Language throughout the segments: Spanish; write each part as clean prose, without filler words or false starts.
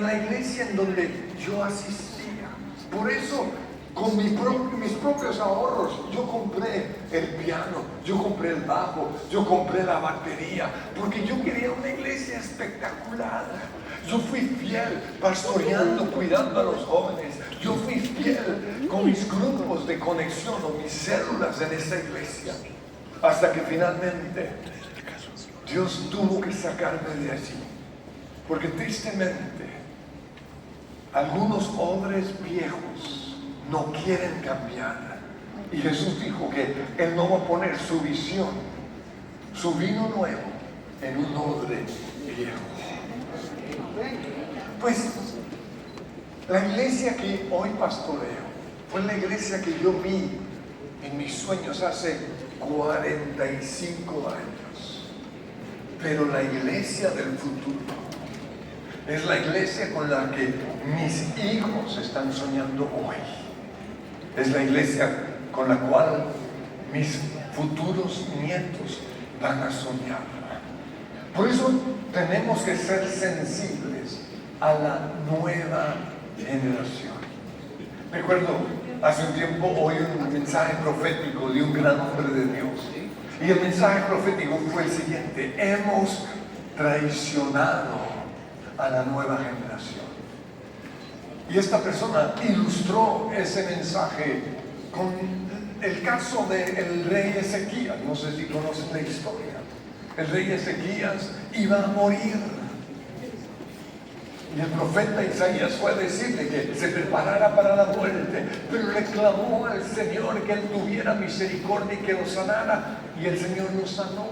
en la iglesia en donde yo asistía. Por eso, con mis propios ahorros, yo compré el piano, yo compré el bajo, yo compré la batería, porque yo quería una iglesia espectacular. Yo fui fiel pastoreando, cuidando a los jóvenes. Yo fui fiel con mis grupos de conexión o mis células en esta iglesia. Hasta que finalmente Dios tuvo que sacarme de allí. Porque tristemente algunos hombres viejos no quieren cambiar. Y Jesús dijo que Él no va a poner su visión, su vino nuevo, en un odre viejo. Pues la iglesia que hoy pastoreo fue la iglesia que yo vi en mis sueños hace 45 años. Pero la iglesia del futuro es la iglesia con la que mis hijos están soñando hoy. Es la iglesia con la cual mis futuros nietos van a soñar. Por eso tenemos que ser sensibles a la nueva generación. Recuerdo, hace un tiempo oí un mensaje profético de un gran hombre de Dios. Y el mensaje profético fue el siguiente: hemos traicionado a la nueva generación. Y esta persona ilustró ese mensaje con el caso del rey Ezequías. No sé si conocen la historia. El rey Ezequías iba a morir. Y el profeta Isaías fue a decirle que se preparara para la muerte, pero le clamó al Señor que Él tuviera misericordia y que lo sanara, y el Señor lo sanó.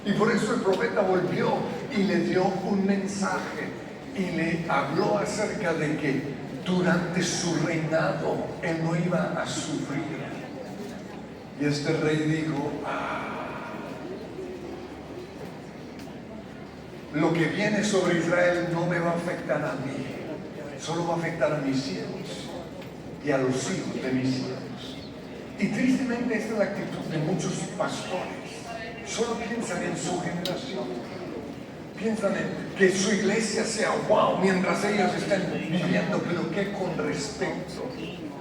Y por eso el profeta volvió y le dio un mensaje y le habló acerca de que durante su reinado Él no iba a sufrir. Y este rey dijo: lo que viene sobre Israel no me va a afectar a mí, solo va a afectar a mis hijos y a los hijos de mis hijos. Y tristemente esta es la actitud de muchos pastores. Solo piensan en su generación, piensan en que su iglesia sea wow mientras ellos estén viviendo, pero que con respecto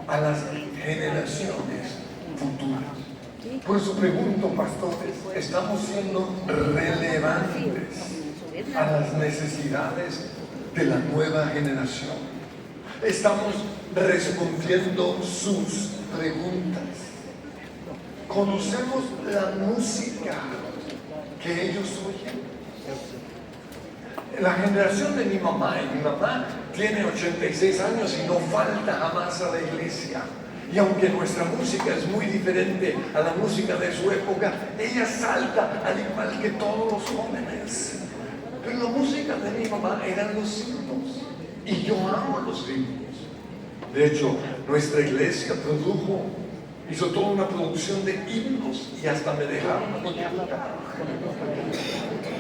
a las generaciones futuras. Por eso pregunto, pastores, ¿estamos siendo relevantes a las necesidades de la nueva generación? ¿Estamos respondiendo sus preguntas? ¿Conocemos la música que ellos oyen? La generación de mi mamá tiene 86 años y no falta jamás a la iglesia. Y aunque nuestra música es muy diferente a la música de su época, ella salta al igual que todos los jóvenes. Pero la música de mi mamá eran los himnos, y yo amo los himnos. De hecho, nuestra iglesia hizo toda una producción de himnos y hasta me dejaron cantar.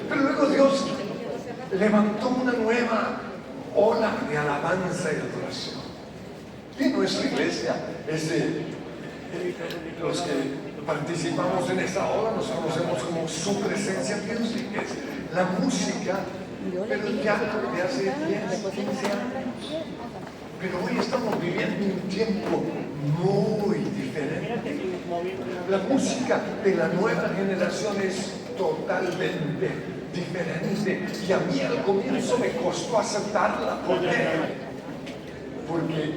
Pero luego Dios levantó una nueva ola de alabanza y adoración. Y nuestra iglesia los que participamos en esta ola nos conocemos como su presencia music. Es la música, pero ya de hace 10, 15 años. Pero hoy estamos viviendo un tiempo muy diferente. La música de la nueva generación es totalmente diferente. Y a mí al comienzo me costó aceptarla. ¿Por qué? Porque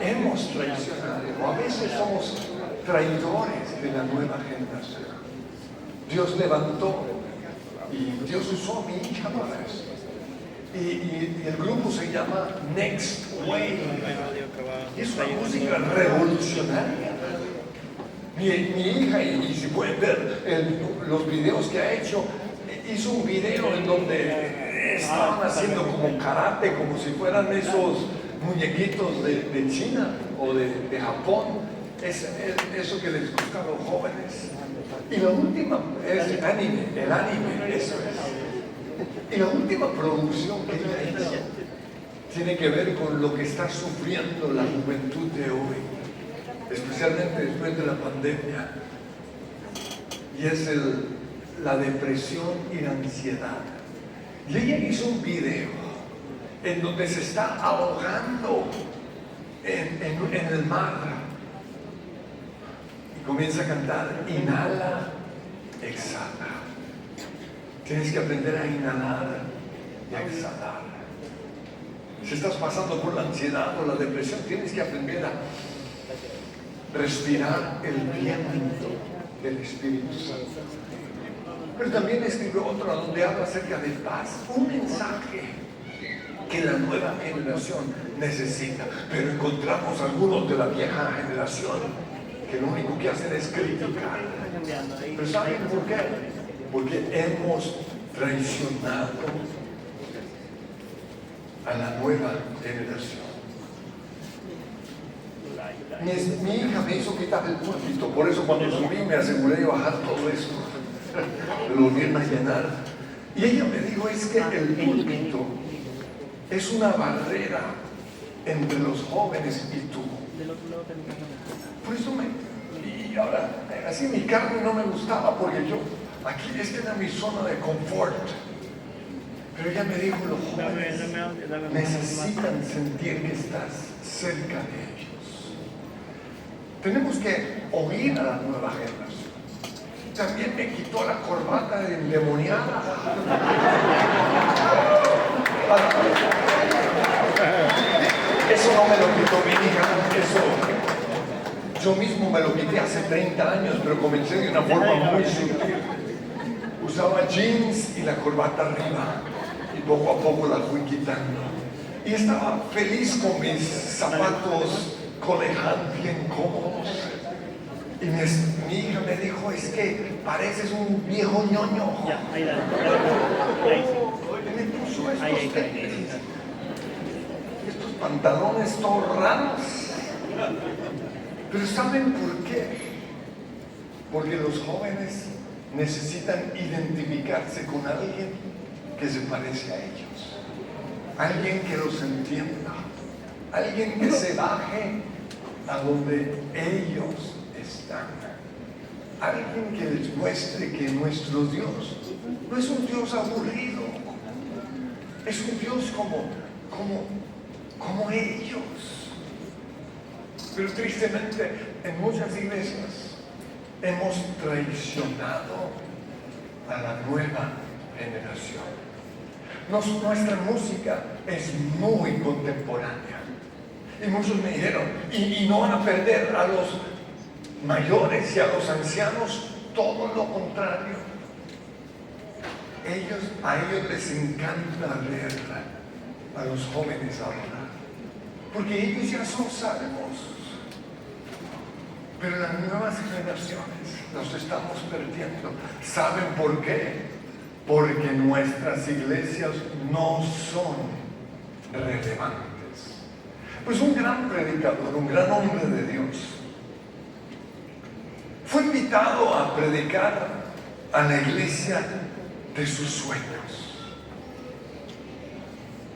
hemos traicionado, o a veces somos traidores de la nueva generación. Dios levantó y Dios usó a mi hija para eso. Y el grupo se llama Next Wave. Y es una música revolucionaria. Mi hija, y si pueden ver los videos que ha hecho, hizo un video en donde estaban haciendo como karate, como si fueran esos muñequitos de China o de Japón. Eso que les gusta a los jóvenes. Y la última es el anime, eso es. Y la última producción que ella hizo tiene que ver con lo que está sufriendo la juventud de hoy, especialmente después de la pandemia, y es la depresión y la ansiedad. Y ella hizo un video en donde se está ahogando en el mar. Y comienza a cantar, inhala, exhala. Tienes que aprender a inhalar y a exhalar. Si estás pasando por la ansiedad o la depresión, tienes que aprender a respirar el viento del Espíritu Santo. Pero también escribe otro donde habla acerca de paz, un mensaje que la nueva generación necesita. Pero encontramos algunos de la vieja generación que lo único que hacen es criticar. Pero ¿saben por qué? Porque hemos traicionado a la nueva generación. Mi hija me hizo quitar el púlpito, por eso cuando subí me aseguré de bajar todo esto, lo volvieron a llenar. Y ella me dijo, es que el púlpito es una barrera entre los jóvenes y tú. Por eso y ahora, así mi carne no me gustaba, porque yo, aquí esta era mi zona de confort. Pero ella me dijo, los jóvenes necesitan sentir que estás cerca de ellos. Tenemos que oír a la nueva generación. También me quitó la corbata endemoniada. Eso no me lo quitó mi hija, eso yo mismo me lo quité hace 30 años, pero comencé de una forma muy sutil. Usaba jeans y la corbata arriba, y poco a poco la fui quitando. Y estaba feliz con mis zapatos coleján bien cómodos. Y mi hija me dijo, es que pareces un viejo ñoño. Y me puso estos tenis, estos pantalones todos raros. Pero ¿saben por qué? Porque los jóvenes necesitan identificarse con alguien que se parece a ellos. Alguien que los entienda. Alguien que se baje a donde ellos están. Alguien que les muestre que nuestro Dios no es un Dios aburrido. Es un Dios como ellos. Pero tristemente en muchas iglesias hemos traicionado a la nueva generación. Nuestra música es muy contemporánea. Y muchos me dijeron, y no van a perder a los mayores y a los ancianos, todo lo contrario. A ellos les encanta ver a los jóvenes ahora, porque ellos ya son salvos. Pero las nuevas generaciones nos estamos perdiendo. ¿Saben por qué? Porque nuestras iglesias no son relevantes. Pues un gran predicador, un gran hombre de Dios, fue invitado a predicar a la iglesia de sus sueños.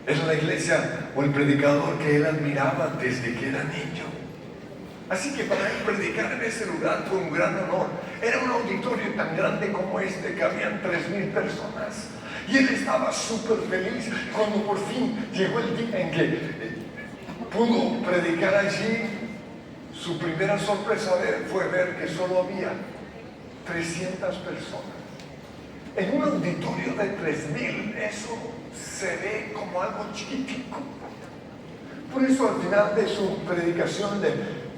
Es la iglesia o el predicador que él admiraba desde que era niño. Así que para él predicar en ese lugar fue un gran honor. Era un auditorio tan grande como este, que habían 3,000 personas. Y él estaba súper feliz cuando por fin llegó el día en que pudo predicar allí. Su primera sorpresa fue ver que solo había 300 personas. En un auditorio de 3,000, eso se ve como algo chiquitico. Por eso al final de su predicación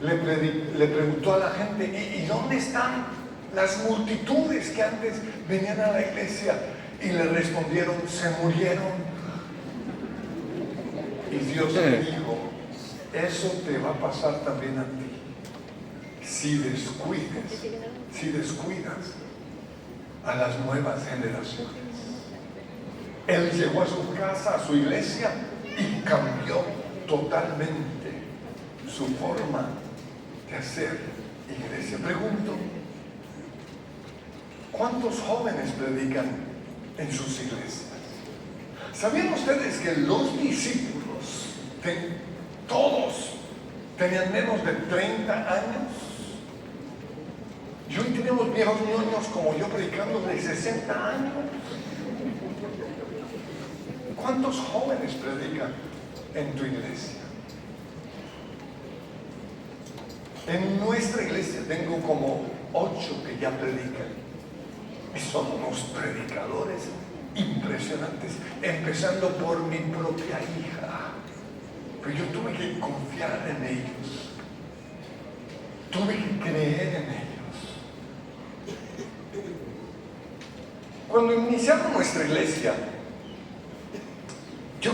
le preguntó a la gente, ¿y dónde están las multitudes que antes venían a la iglesia? Y le respondieron, se murieron. Y Dios le dijo, eso te va a pasar también a ti, si descuidas a las nuevas generaciones. Él llegó a su casa, a su iglesia, y cambió totalmente su forma de hacer iglesia. Pregunto, ¿cuántos jóvenes predican en sus iglesias? ¿Sabían ustedes que los discípulos, todos, tenían menos de 30 años? Y hoy tenemos viejos ñoños como yo predicando de 60 años. ¿Cuántos jóvenes predican en tu iglesia? En nuestra iglesia tengo como 8 que ya predican. Y son unos predicadores impresionantes, empezando por mi propia hija. Pero yo tuve que confiar en ellos. Tuve que creer en ellos. Cuando iniciamos nuestra iglesia, yo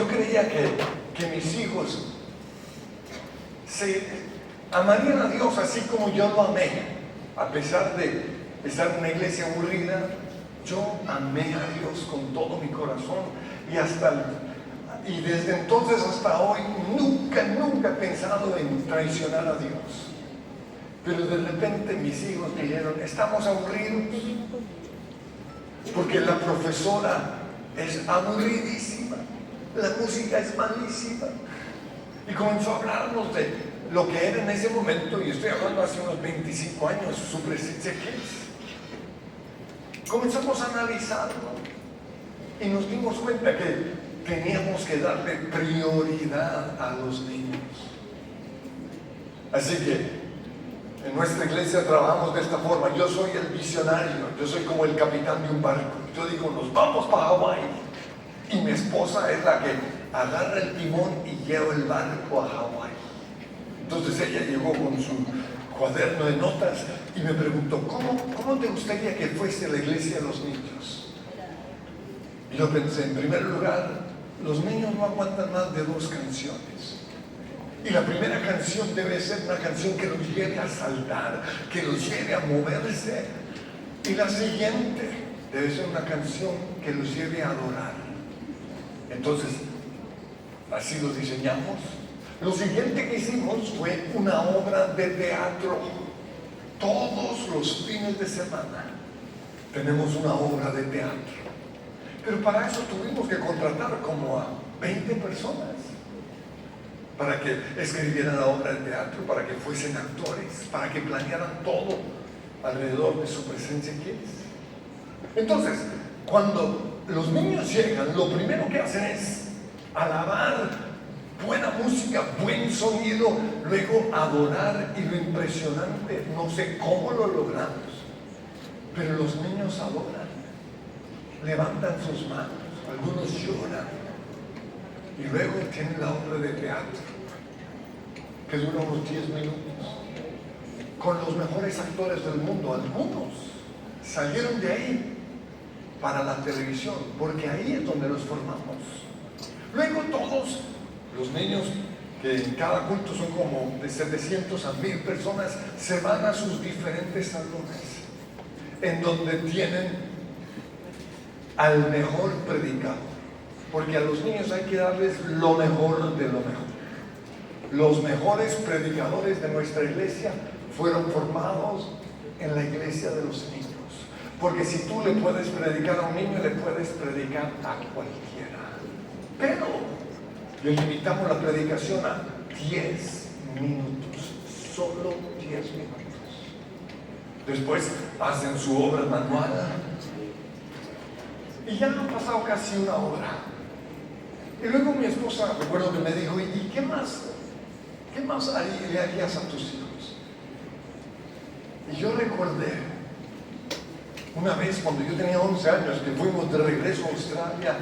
creía que mis hijos se amarían a Dios así como yo lo amé. A pesar de estar en una iglesia aburrida, yo amé a Dios con todo mi corazón y desde entonces hasta hoy nunca he pensado en traicionar a Dios. Pero de repente mis hijos me dijeron, estamos aburridos porque la profesora es aburridísima, la música es malísima. Y comenzó a hablarnos de lo que era en ese momento, y estoy hablando hace unos 25 años, su presencia Kids. Comenzamos a analizarlo y nos dimos cuenta que teníamos que darle prioridad a los niños. Así que en nuestra iglesia trabajamos de esta forma. Yo soy el visionario, yo soy como el capitán de un barco. Yo digo, nos vamos para Hawái. Y mi esposa es la que agarra el timón y lleva el barco a Hawái. Entonces ella llegó con su cuaderno de notas y me preguntó, ¿cómo te gustaría que fuese la iglesia de los niños? Y yo pensé, en primer lugar, los niños no aguantan más de 2 canciones. Y la primera canción debe ser una canción que los lleve a saltar, que los lleve a moverse. Y la siguiente debe ser una canción que los lleve a adorar. Entonces, así lo diseñamos. Lo siguiente que hicimos fue una obra de teatro. Todos los fines de semana tenemos una obra de teatro. Pero para eso tuvimos que contratar como a 20 personas para que escribieran la obra de teatro, para que fuesen actores, para que planearan todo alrededor de su presencia Kids. Entonces, cuando los niños llegan, lo primero que hacen es alabar, buena música, buen sonido, luego adorar. Y lo impresionante, no sé cómo lo logramos, pero los niños adoran, levantan sus manos, algunos lloran. Y luego tienen la obra de teatro, que dura unos 10 minutos, con los mejores actores del mundo. Algunos salieron de ahí para la televisión, porque ahí es donde los formamos. Luego todos los niños, que en cada culto son como de 700 a 1000 personas, se van a sus diferentes salones, en donde tienen al mejor predicador. Porque a los niños hay que darles lo mejor de lo mejor. Los mejores predicadores de nuestra iglesia fueron formados en la iglesia de los niños. Porque si tú le puedes predicar a un niño, le puedes predicar a cualquiera. Pero le limitamos la predicación a 10 minutos. Solo 10 minutos. Después hacen su obra manual. Y ya han pasado casi una hora. Y luego mi esposa, recuerdo que me dijo, ¿y qué más le harías a tus hijos? Y yo recordé una vez cuando yo tenía 11 años que fuimos de regreso a Australia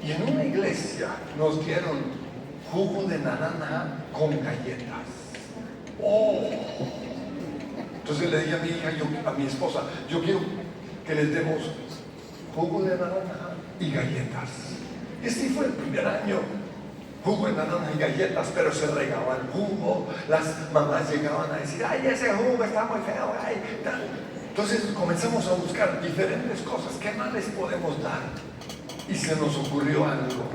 y en una iglesia nos dieron jugo de naranja con galletas. ¡Oh! Entonces le dije a mi hija, a mi esposa, yo quiero que les demos jugo de naranja y galletas. Y así fue el primer año, jugo de naranja y galletas, pero se regaba el jugo. Las mamás llegaban a decir, ay, ese jugo está muy feo, ay, tal. Entonces comenzamos a buscar diferentes cosas, ¿qué más les podemos dar? Y se nos ocurrió algo,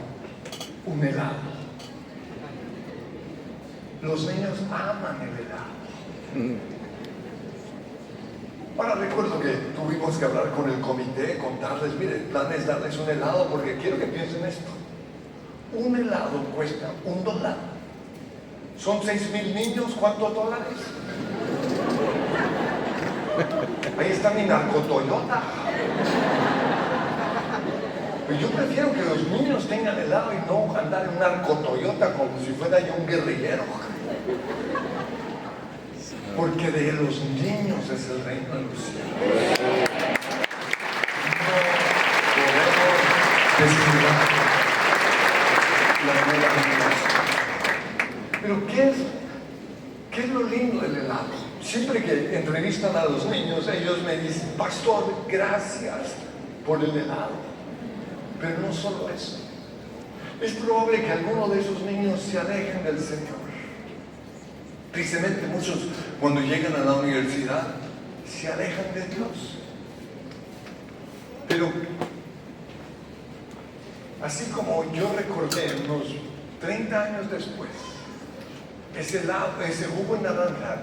un helado. Los niños aman el helado. Ahora recuerdo que tuvimos que hablar con el comité, contarles, mire, el plan es darles un helado porque quiero que piensen esto. Un helado cuesta $1. Son 6,000 niños, ¿cuántos dólares? Ahí está mi narcotoyota. Pero yo prefiero que los niños tengan helado y no andar en un narcotoyota como si fuera yo un guerrillero. Porque de los niños es el reino de los cielos. No podemos descuidar la nueva generación. Pero ¿qué es lo lindo del helado? Siempre que entrevistan a los niños, ellos me dicen: pastor, gracias por el helado. Pero no solo eso. Es probable que algunos de esos niños se alejen del Señor. Tristemente muchos, cuando llegan a la universidad, se alejan de Dios. Pero así como yo recordé unos 30 años después, ese jugo en naranja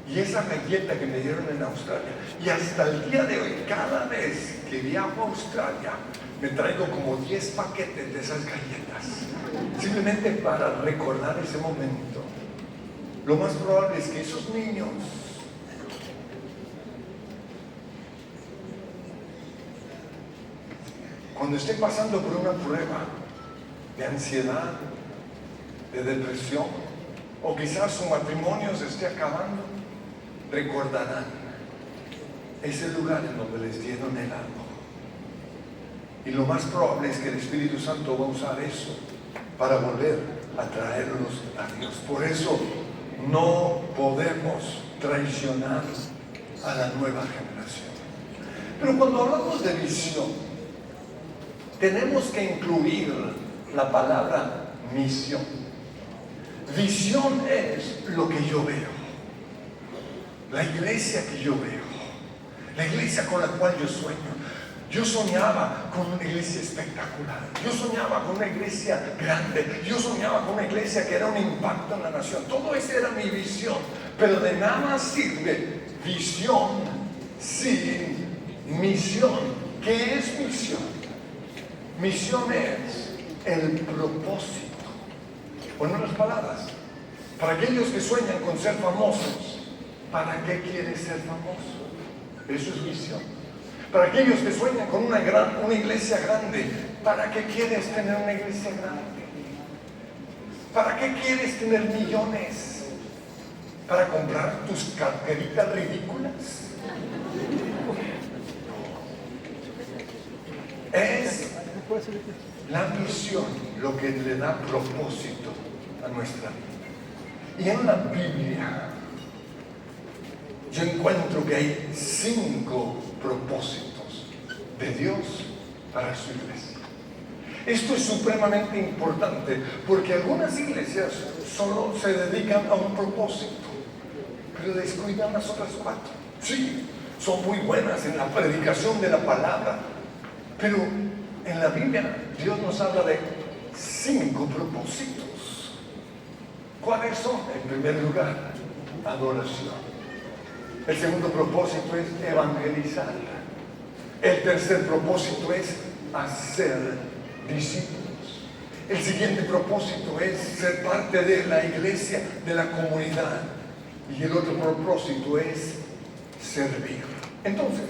y esa galleta que me dieron en Australia, y hasta el día de hoy, cada vez que viajo a Australia, me traigo como 10 paquetes de esas galletas, simplemente para recordar ese momento. Lo más probable es que esos niños cuando estén pasando por una prueba de ansiedad, de depresión, o quizás su matrimonio se esté acabando, recordarán ese lugar en donde les dieron helado. Y lo más probable es que el Espíritu Santo va a usar eso para volver a traerlos a Dios. Por eso no podemos traicionar a la nueva generación. Pero cuando hablamos de visión, tenemos que incluir la palabra misión. Visión es lo que yo veo, la iglesia que yo veo, la iglesia con la cual yo sueño. Yo soñaba con una iglesia espectacular, yo soñaba con una iglesia grande, yo soñaba con una iglesia que era un impacto en la nación. Todo eso era mi visión, pero de nada más sirve visión sin misión. ¿Qué es misión? Misión es el propósito. O en otras palabras, para aquellos que sueñan con ser famosos, ¿para qué quieres ser famoso? Eso es misión. Para aquellos que sueñan con una iglesia grande, ¿para qué quieres tener una iglesia grande? ¿Para qué quieres tener millones? ¿Para comprar tus carteritas ridículas? Es la misión lo que le da propósito a nuestra vida. Y en la Biblia yo encuentro que hay 5 propósitos de Dios para su iglesia. Esto es supremamente importante porque algunas iglesias solo se dedican a un propósito, pero descuidan las otras 4. Sí, son muy buenas en la predicación de la palabra, pero en la Biblia Dios nos habla de 5 propósitos. ¿Cuáles son? En primer lugar, adoración. El segundo propósito es evangelizar. El tercer propósito es hacer discípulos. El siguiente propósito es ser parte de la iglesia, de la comunidad. Y el otro propósito es servir. Entonces,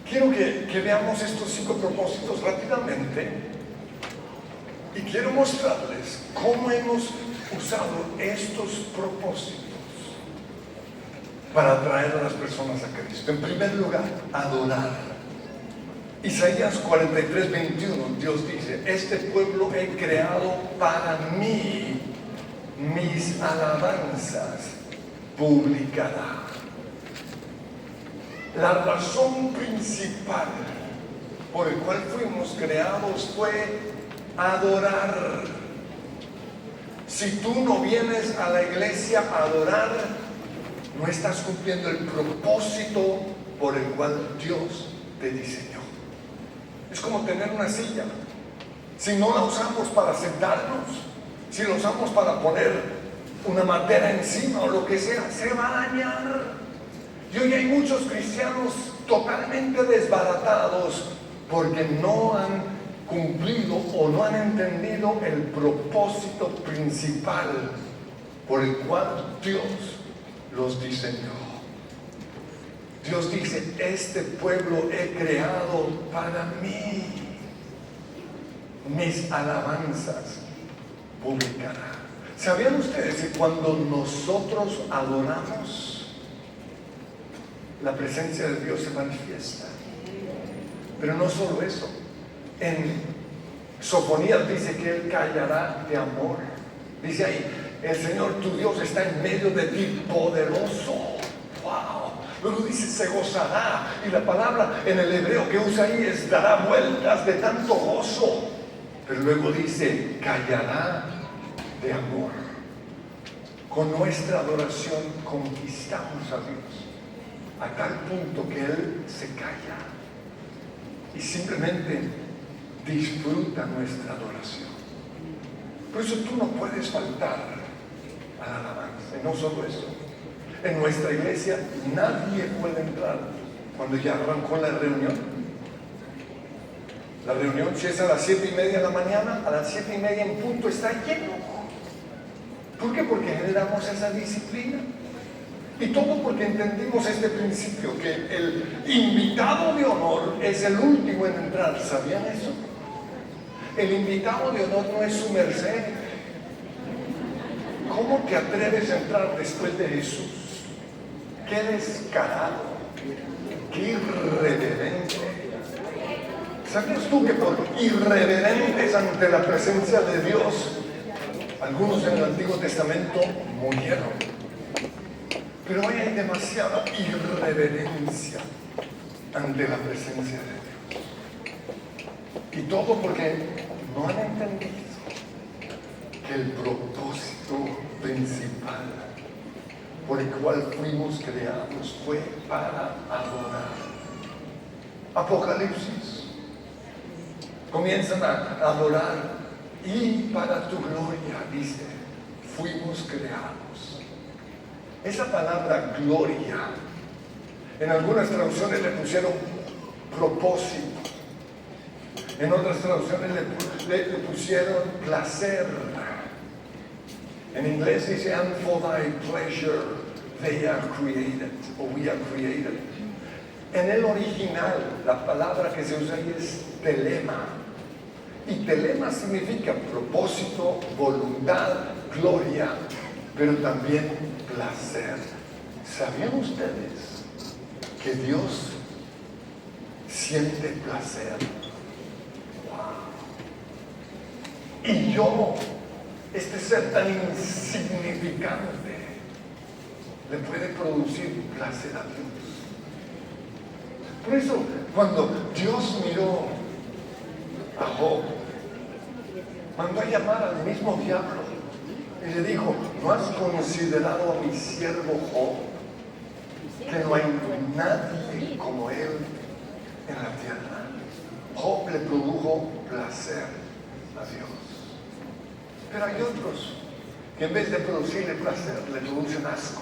quiero que veamos estos 5 propósitos rápidamente y quiero mostrarles cómo hemos usado estos propósitos para atraer a las personas a Cristo. En primer lugar, adorar. Isaías 43, 21, Dios dice: este pueblo he creado para mí, mis alabanzas publicará. La razón principal por el cual fuimos creados fue adorar. Si tú no vienes a la iglesia a adorar, no estás cumpliendo el propósito por el cual Dios te diseñó. Es como tener una silla. Si no la usamos para sentarnos, si la usamos para poner una madera encima o lo que sea, se va a dañar. Y hoy hay muchos cristianos totalmente desbaratados porque no han cumplido o no han entendido el propósito principal por el cual Dios los diseñó. Dios dice, este pueblo he creado para mí. Mis alabanzas publicará. ¿Sabían ustedes que cuando nosotros adoramos, la presencia de Dios se manifiesta? Pero no solo eso. En Sofonías dice que Él callará de amor. Dice ahí, el Señor tu Dios está en medio de ti, poderoso. ¡Wow! Luego dice, se gozará. Y la palabra en el hebreo que usa ahí es dará vueltas de tanto gozo. Pero luego dice, callará de amor. Con nuestra adoración conquistamos a Dios a tal punto que Él se calla y simplemente disfruta nuestra adoración. Por eso tú no puedes faltar a la alabanza. Y no solo eso, en nuestra iglesia nadie puede entrar cuando ya arrancó la reunión. La reunión, si es a las 7:30 de la mañana, a las 7:30 en punto está lleno. ¿Por qué? Porque generamos esa disciplina. Y todo porque entendimos este principio, que el invitado de honor es el último en entrar. ¿Sabían eso? El invitado de honor no es su merced. ¿Cómo te atreves a entrar después de Jesús? ¡Qué descarado! ¡Qué irreverente! ¿Sabías tú que por irreverentes ante la presencia de Dios, algunos en el Antiguo Testamento murieron? Pero hoy hay demasiada irreverencia ante la presencia de Dios. Y todo porque no han entendido que el propósito principal por el cual fuimos creados fue para adorar. Apocalipsis. Comienzan a adorar y para tu gloria, dice, fuimos creados. Esa palabra gloria, en algunas traducciones le pusieron propósito, en otras traducciones le pusieron placer. En inglés dice, and for thy pleasure they are created, o we are created. En el original, la palabra que se usa ahí es telema. Y telema significa propósito, voluntad, gloria, pero también placer. ¿Sabían ustedes que Dios siente placer? ¡Wow! Y yo, este ser tan insignificante, le puede producir placer a Dios. Por eso, cuando Dios miró a Job, mandó a llamar al mismo diablo y le dijo, ¿no has considerado a mi siervo Job? Que no hay nadie como él en la tierra. Job le produjo placer a Dios. Pero hay otros que en vez de producirle placer, le producen asco,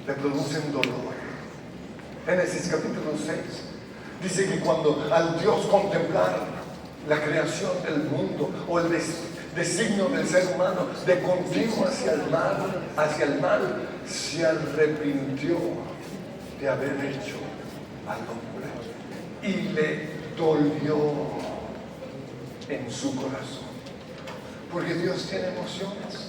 le producen dolor. Génesis capítulo 6 dice que cuando al Dios contemplar la creación del mundo o el designio del ser humano de continuo hacia el mal, se arrepintió de haber hecho al hombre y le dolió en su corazón, porque Dios tiene emociones.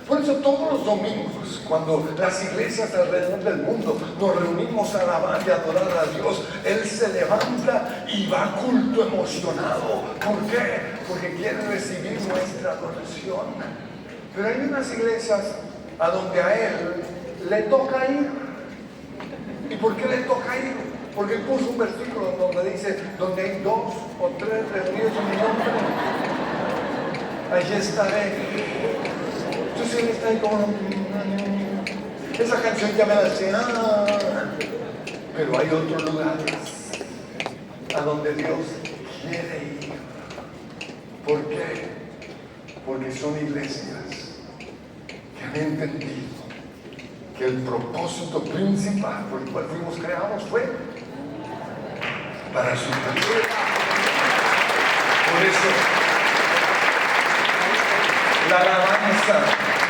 Por eso todos los domingos, cuando las iglesias alrededor del mundo nos reunimos a alabar y adorar a Dios, Él se levanta y va a culto emocionado. ¿Por qué? Porque quiere recibir nuestra adoración. Pero hay unas iglesias a donde a Él le toca ir. ¿Y por qué le toca ir? Porque Él puso un versículo donde dice, donde hay 2 o 3 reunidos en mi nombre, allí estaré. Entonces Él está ahí como, esa canción ya me la sé, pero hay otros lugares a donde Dios quiere ir. ¿Por qué? Porque son iglesias que han entendido que el propósito principal por el cual fuimos creados fue para su gloria. Por eso la alabanza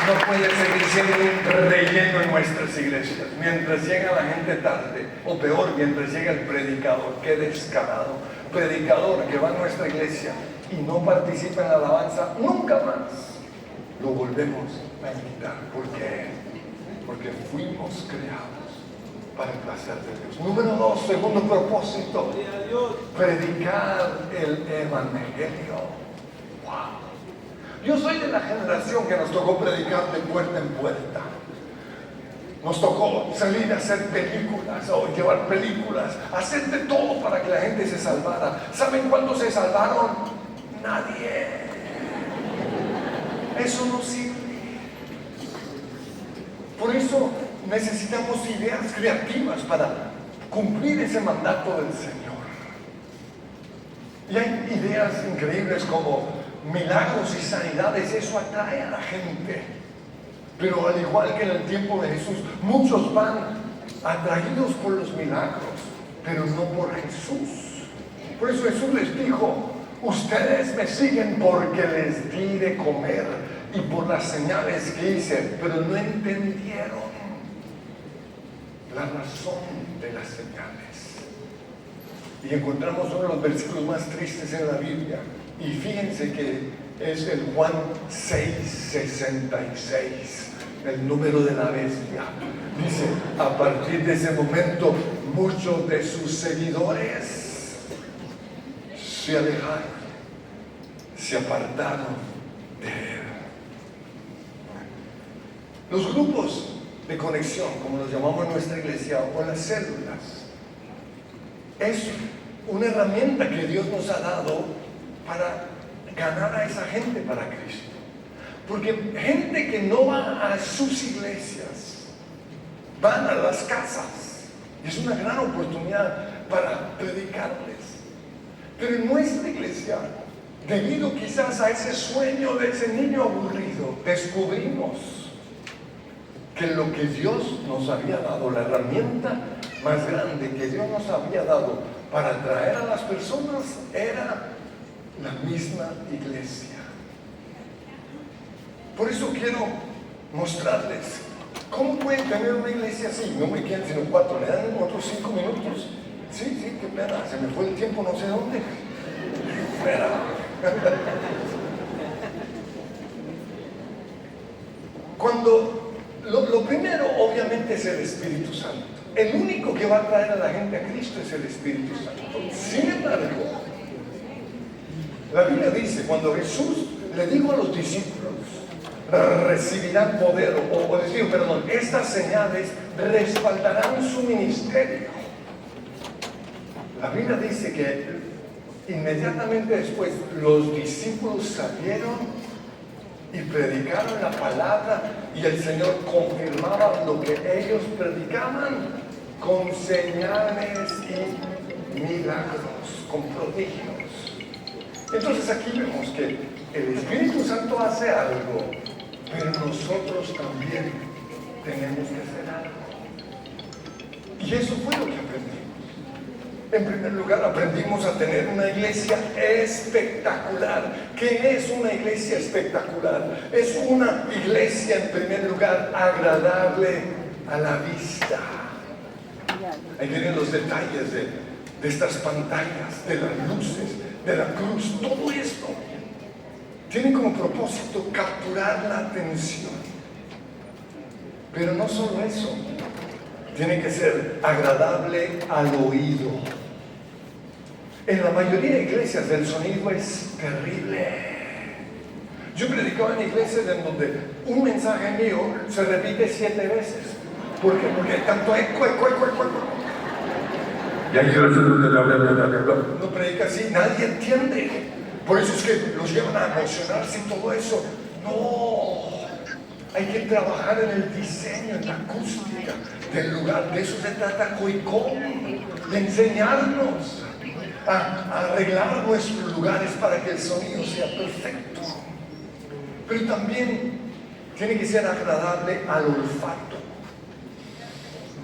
no puede seguir siendo un relleno en nuestras iglesias. Mientras llega la gente tarde, o peor, mientras llega el predicador, qué descarado. Predicador que va a nuestra iglesia y no participa en la alabanza, nunca más lo volvemos a invitar. ¿Por qué? Porque fuimos creados para el placer de Dios. Número 2, segundo propósito, predicar el evangelio. Wow. Yo soy de la generación que nos tocó predicar de puerta en puerta. Nos tocó salir a hacer películas o llevar películas, hacer de todo para que la gente se salvara. ¿Saben cuántos se salvaron? Nadie. Eso no sirve. Por eso necesitamos ideas creativas para cumplir ese mandato del Señor. Y hay ideas increíbles como milagros y sanidades. Eso atrae a la gente. Pero al igual que en el tiempo de Jesús, muchos van atraídos por los milagros, pero no por Jesús. Por eso Jesús les dijo: ustedes me siguen porque les di de comer y por las señales que hice, pero no entendieron la razón de las señales. Y encontramos uno de los versículos más tristes en la Biblia. Y fíjense que es el Juan 6:66. El número de la bestia. Dice: a partir de ese momento, muchos de sus seguidores se alejaron, se apartaron de él. Los grupos de conexión, como los llamamos en nuestra iglesia, o las células, es una herramienta que Dios nos ha dado para ganar a esa gente para Cristo. Porque gente que no va a sus iglesias, van a las casas. Y es una gran oportunidad para predicarles. Pero en nuestra iglesia, debido quizás a ese sueño de ese niño aburrido, descubrimos que lo que Dios nos había dado, la herramienta más grande que Dios nos había dado para atraer a las personas, era la misma iglesia. Por eso quiero mostrarles cómo pueden tener una iglesia así. No me quedan sino 4, ¿me dan otros 5 minutos? Sí, qué pena, se me fue el tiempo no sé dónde. Espera. Cuando lo primero obviamente es el Espíritu Santo. El único que va a traer a la gente a Cristo es el Espíritu Santo. Sin embargo, la Biblia dice, cuando Jesús le dijo a los discípulos: recibirán poder, estas señales respaldarán su ministerio. La Biblia dice que inmediatamente después los discípulos salieron y predicaron la palabra, y el Señor confirmaba lo que ellos predicaban con señales y milagros, con prodigios. Entonces aquí vemos que el Espíritu Santo hace algo, pero nosotros también tenemos que hacer algo. Y eso fue lo que aprendimos. En primer lugar, aprendimos a tener una iglesia espectacular. ¿Qué es una iglesia espectacular? Es una iglesia, en primer lugar, agradable a la vista. Ahí vienen los detalles de estas pantallas, de las luces, de la cruz. Todo esto tiene como propósito capturar la atención. Pero no solo eso, tiene que ser agradable al oído. En la mayoría de iglesias el sonido es terrible. Yo predicaba en iglesias en donde un mensaje mío se repite 7 veces. ¿Por qué? Porque hay tanto eco. No predica así, nadie entiende. Por eso es que los llevan a emocionarse y todo eso. No, hay que trabajar en el diseño, en la acústica del lugar. De eso se trata Coicón, de enseñarnos a arreglar nuestros lugares para que el sonido sea perfecto. Pero también tiene que ser agradable al olfato.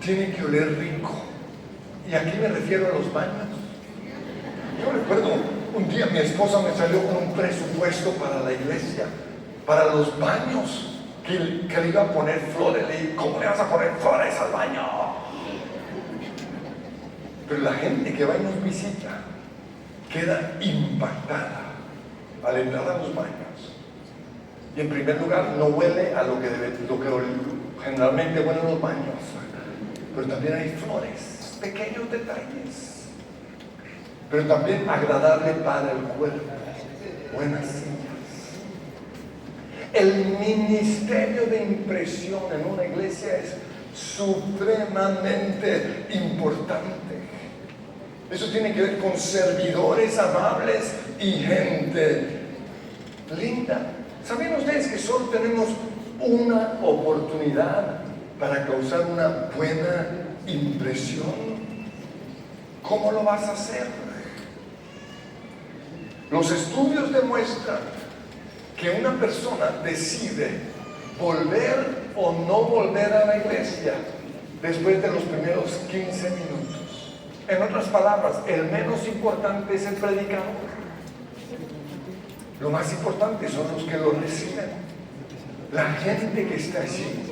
Tiene que oler rico. Y aquí me refiero a los baños. Yo recuerdo un día mi esposa me salió con un presupuesto para la iglesia, para los baños. que le iba a poner flores. Le dije, ¿cómo le vas a poner flores al baño? Pero la gente que va y nos visita queda impactada al entrar a los baños. Y en primer lugar, no huele a lo que generalmente huelen los baños, pero también hay flores, pequeños detalles, pero también agradable para el cuerpo, buenas sillas. El ministerio de impresión en una iglesia es supremamente importante. Eso tiene que ver con servidores amables y gente linda. ¿Sabían ustedes que solo tenemos una oportunidad para causar una buena impresión? ¿Cómo lo vas a hacer? Los estudios demuestran que una persona decide volver o no volver a la iglesia después de los primeros 15 minutos. En otras palabras, el menos importante es el predicador. Lo más importante son los que lo reciben, la gente que está allí,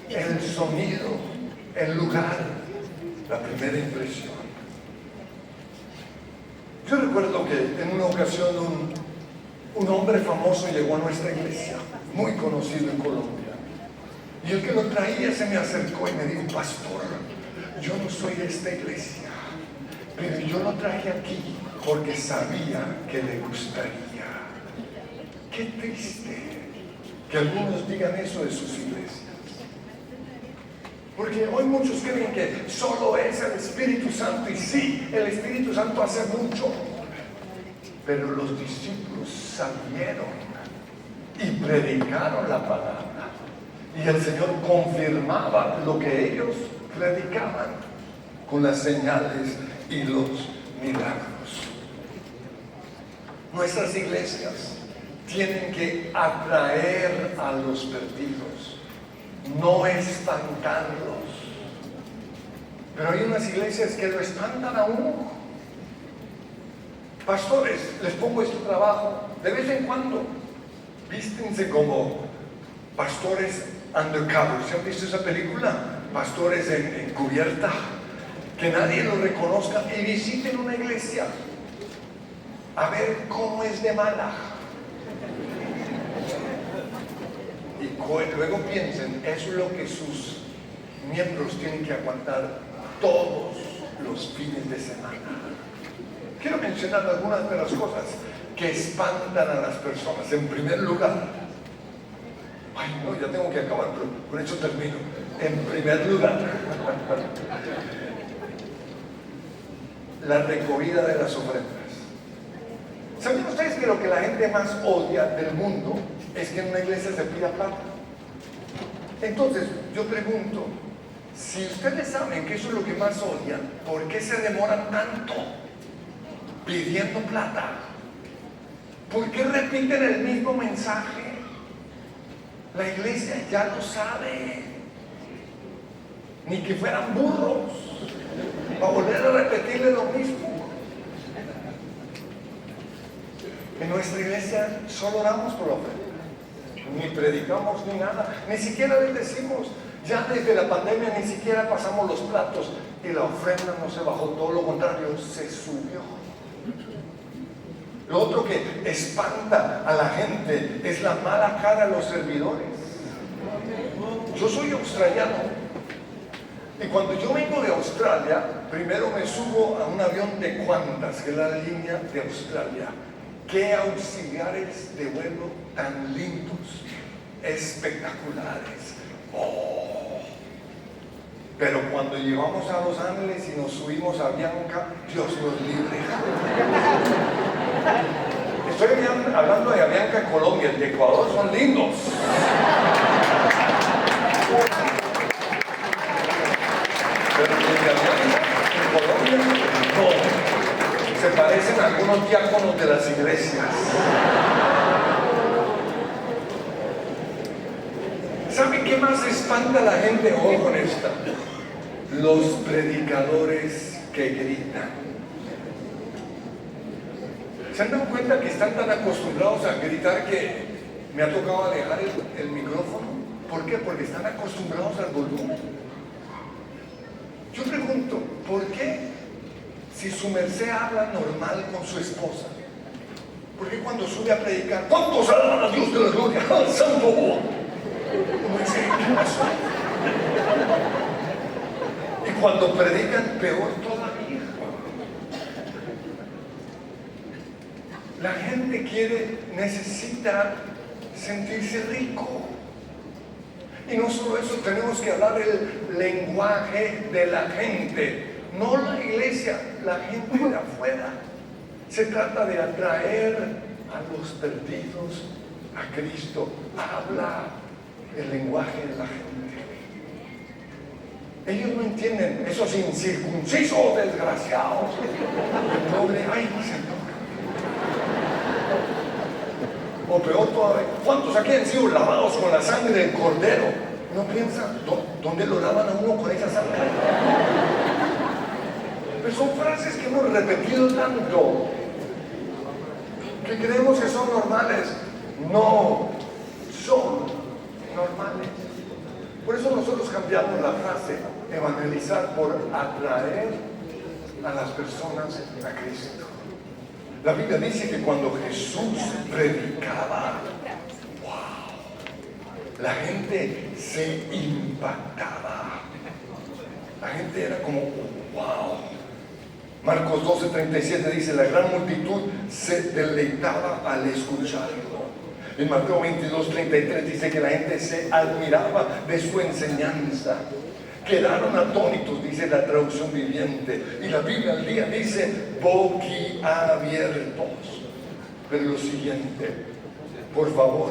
el sonido, el lugar, la primera impresión. Yo recuerdo que en una ocasión un hombre famoso llegó a nuestra iglesia, muy conocido en Colombia, y el que lo traía se me acercó y me dijo: pastor, yo no soy de esta iglesia, pero yo lo traje aquí porque sabía que le gustaría. Qué triste que algunos digan eso de sus iglesias, porque hoy muchos creen que solo es el Espíritu Santo, y sí, el Espíritu Santo hace mucho, pero los discípulos salieron y predicaron la palabra, y el Señor confirmaba lo que ellos predicaban con las señales y los milagros. Nuestras iglesias tienen que atraer a los perdidos, no espantarlos. Pero hay unas iglesias que lo espantan a uno. Pastores, les pongo este trabajo, de vez en cuando vístense como pastores undercover. ¿Se han visto esa película? Pastores en cubierta, que nadie los reconozca, y visiten una iglesia a ver cómo es de mala. Y luego piensen, eso es lo que sus miembros tienen que aguantar todos los fines de semana. Quiero mencionar algunas de las cosas que espantan a las personas. En primer lugar, ay no, ya tengo que acabar, pero con eso termino. En primer lugar, la recogida de las ofrendas. ¿Saben ustedes que lo que la gente más odia del mundo es que en una iglesia se pida plata? Entonces, yo pregunto, si ustedes saben que eso es lo que más odian, ¿por qué se demoran tanto pidiendo plata? ¿Por qué repiten el mismo mensaje? La iglesia ya lo sabe. Ni que fueran burros para volver a repetirle lo mismo. En nuestra iglesia solo oramos por la ofrenda, ni predicamos ni nada, ni siquiera les decimos. Ya desde la pandemia ni siquiera pasamos los platos y la ofrenda no se bajó, todo lo contrario, se subió. Lo otro que espanta a la gente es la mala cara de los servidores. Yo soy australiano y cuando yo vengo de Australia, primero me subo a un avión de Qantas, que es la línea de Australia. ¡Qué auxiliares de vuelo tan lindos, espectaculares! ¡Oh! Pero cuando llegamos a Los Ángeles y nos subimos a Avianca, Dios nos libre. Estoy hablando de Avianca en Colombia, el de Ecuador son lindos. Pero los de Avianca en Colombia, no. Se parecen a algunos diáconos de las iglesias. ¿Saben qué más espanta a la gente hoy con esta? Los predicadores que gritan. ¿Se han dado cuenta que están tan acostumbrados a gritar que Me ha tocado alejar el micrófono. ¿Por qué? Porque están acostumbrados al volumen. Yo pregunto, ¿por qué si su merced habla normal con su esposa? ¿Por qué cuando sube a predicar, cuántos alaban a Dios de la gloria, al santo? ¿Cómo dice? ¿Qué pasó? Y cuando predican, peor todavía. La gente necesita sentirse rico. Y no solo eso, tenemos que hablar el lenguaje de la gente, no la iglesia, la gente de afuera. Se trata de atraer a los perdidos a Cristo. Habla el lenguaje de la gente. Ellos no entienden, esos incircuncisos desgraciados. Pobre, ay, Señor. O peor todavía, ¿cuántos aquí han sido lavados con la sangre del cordero? ¿No piensan dónde lo lavan a uno con esa sangre? Pero son frases que hemos repetido tanto que creemos que son normales. No son normales. Por eso nosotros cambiamos la frase evangelizar por atraer a las personas a Cristo. La Biblia dice que cuando Jesús predicaba, wow, la gente se impactaba. La gente era como, wow. Marcos 12:37 dice, la gran multitud se deleitaba al escucharlo. En Mateo 22:33 dice que la gente se admiraba de su enseñanza. Quedaron atónitos, dice la traducción viviente. Y la Biblia al día dice, boquiabiertos. Pero lo siguiente, por favor,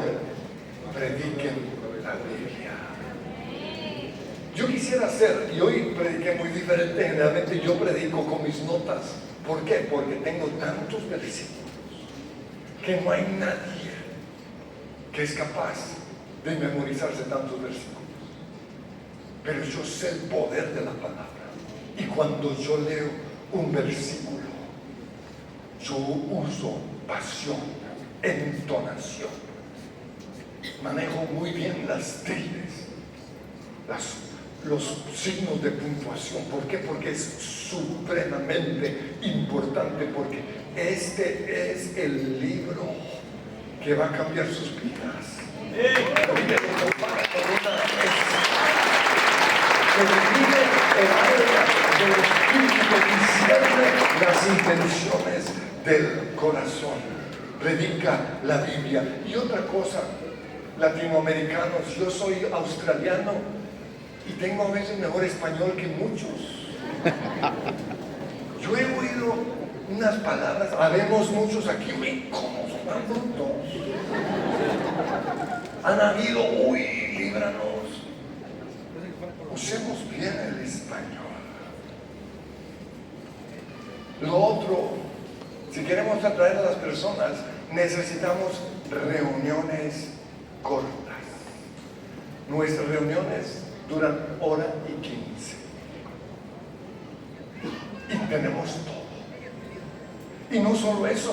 prediquen la Biblia. Yo quisiera hacer, y hoy prediqué muy diferente, generalmente yo predico con mis notas. ¿Por qué? Porque tengo tantos versículos que no hay nadie que es capaz de memorizarse tantos versículos. Pero yo sé el poder de la palabra. Y cuando yo leo un versículo, yo uso pasión, entonación. Manejo muy bien las tildes, los signos de puntuación. ¿Por qué? Porque es supremamente importante, porque este es el libro que va a cambiar sus vidas. Que vive el área del espíritu que discierne las intenciones del corazón. Predica la Biblia. Y otra cosa, latinoamericanos, yo soy australiano y tengo a veces mejor español que muchos. Yo he oído unas palabras, habemos muchos aquí, uy, ¿cómo son tan brutos? Han habido, uy, líbranos. Usemos bien el español. Lo otro, si queremos atraer a las personas, necesitamos reuniones cortas. Nuestras reuniones duran 1:15. Y tenemos todo. Y no solo eso,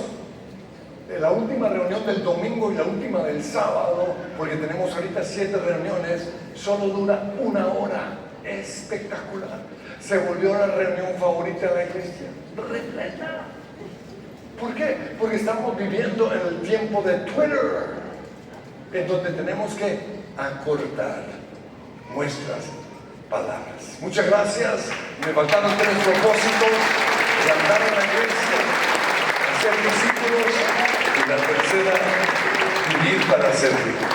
la última reunión del domingo y la última del sábado, porque tenemos ahorita 7 reuniones, solo dura 1 hora. Espectacular. Se volvió la reunión favorita de la iglesia. Repleta. ¿Por qué? Porque estamos viviendo en el tiempo de Twitter, en donde tenemos que acortar nuestras palabras. Muchas gracias. Me faltaron 3 propósitos: plantar una iglesia, hacer discípulos, y la tercera, vivir para servir.